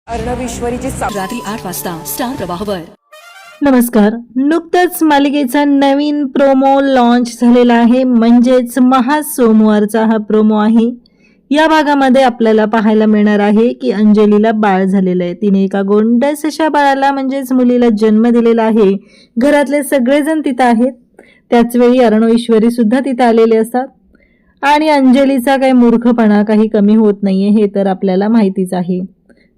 अर्णव ईश्वरीची रात्री 8 वाजता स्टार प्रवाहवर. नमस्कार. नुकताच मालिकेचा नवीन प्रोमो लॉन्च झालेला आहे, म्हणजेच महासोमवारचा हा प्रोमो आहे. या भागामध्ये आपल्याला पाहायला मिळणार आहे की अंजलीला बाळ झालेलं आहे. तिने एका गोंडस अशा बाळाला म्हणजेच मुलीला जन्म दिलेला आहे. घरातले सगळेजण तिथं आहेत. त्याचवेळी अर्णव ईश्वरी सुद्धा तिथं आलेले असतात आणि अंजलीचा काही मूर्खपणा काही कमी होत नाहीये हे तर आपल्याला माहितीच आहे.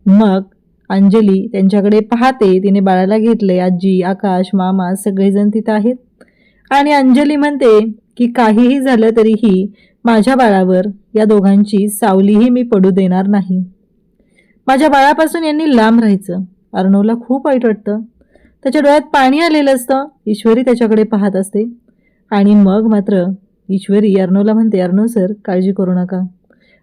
मग अंजली त्यांच्याकडे पाहते. तिने बाळाला घेतले. आजी, आकाश, मामा सगळेजण तिथं आहेत आणि अंजली म्हणते की काहीही झालं तरीही माझ्या बाळावर या दोघांची सावलीही मी पडू देणार नाही. माझ्या बाळापासून यांनी लांब राहायचं. अर्णवला खूप वाईट वाटतं. त्याच्या डोळ्यात पाणी आलेलं असतं. ईश्वरी त्याच्याकडे पाहत असते आणि मग मात्र ईश्वरी अर्णवला म्हणते, अर्णव सर काळजी करू नका.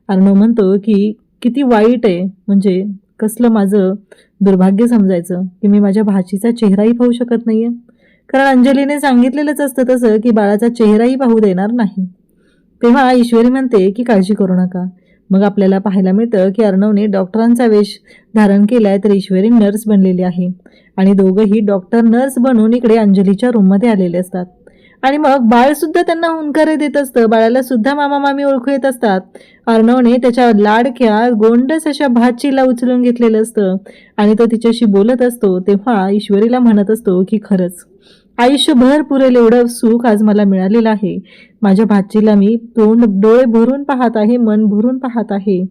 अर्णव म्हणतो की किती वाईट आहे, म्हणजे कसलं माझं दुर्भाग्य समजायचं की मी माझ्या भाचीचा चेहराही पाहू शकत नाहीये. कारण अंजलीने सांगितलेलंच असतं तसं की बाळाचा चेहराही पाहू देणार नाही. तेव्हा ईश्वरी म्हणते की काळजी करू नका. मग आपल्याला पाहायला मिळतं की अर्णवने डॉक्टरांचा वेश धारण केलाय तर ईश्वरी नर्स बनलेली आहे आणि दोघंही डॉक्टर नर्स बनून इकडे अंजलीच्या रूममध्ये आलेले असतात. आणि मग बाळ सुद्धा त्यांना हुंकारे देत असतं. बाळाला सुद्धा मामा मामी ओळखू येत असतात. अर्णवने त्याच्या लाडक्या गोंडस अशा भाचीला उचलून घेतलेलं असतं आणि तो तिच्याशी बोलत असतो. तेव्हा ईश्वरीला म्हणत असतो की खरंच आयुष्यभर पुरेल एवढं सुख आज मला मिळालेलं आहे. माझ्या भाचीला मी डोळे भरून पाहत आहे, मन भरून पाहत आहे.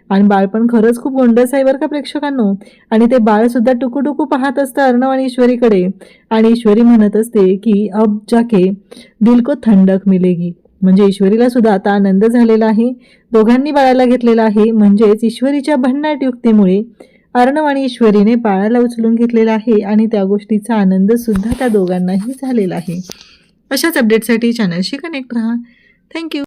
आणि बाळ पण खरंच खूप गोंडस आहे बरं का प्रेक्षकांनो. आणि ते बाळ सुद्धा टुकू पाहत असतं अर्णव आणि ईश्वरीकडे आणि ईश्वरी म्हणत असते की अब जाके दिल को ठंडक मिलेगी. म्हणजे ईश्वरीला सुद्धा आता आनंद झालेला आहे. दोघांनी बाळाला घेतलेला आहे. म्हणजेच ईश्वरीच्या भन्नाट युक्तीमुळे अर्णव आणि ईश्वरीने बाळाला उचलून घेतलेला आहे आणि त्या गोष्टीचा आनंद सुद्धा त्या दोघांनाही झालेला आहे. अशाच अपडेटसाठी चॅनलशी कनेक्ट राहा. थँक्यू.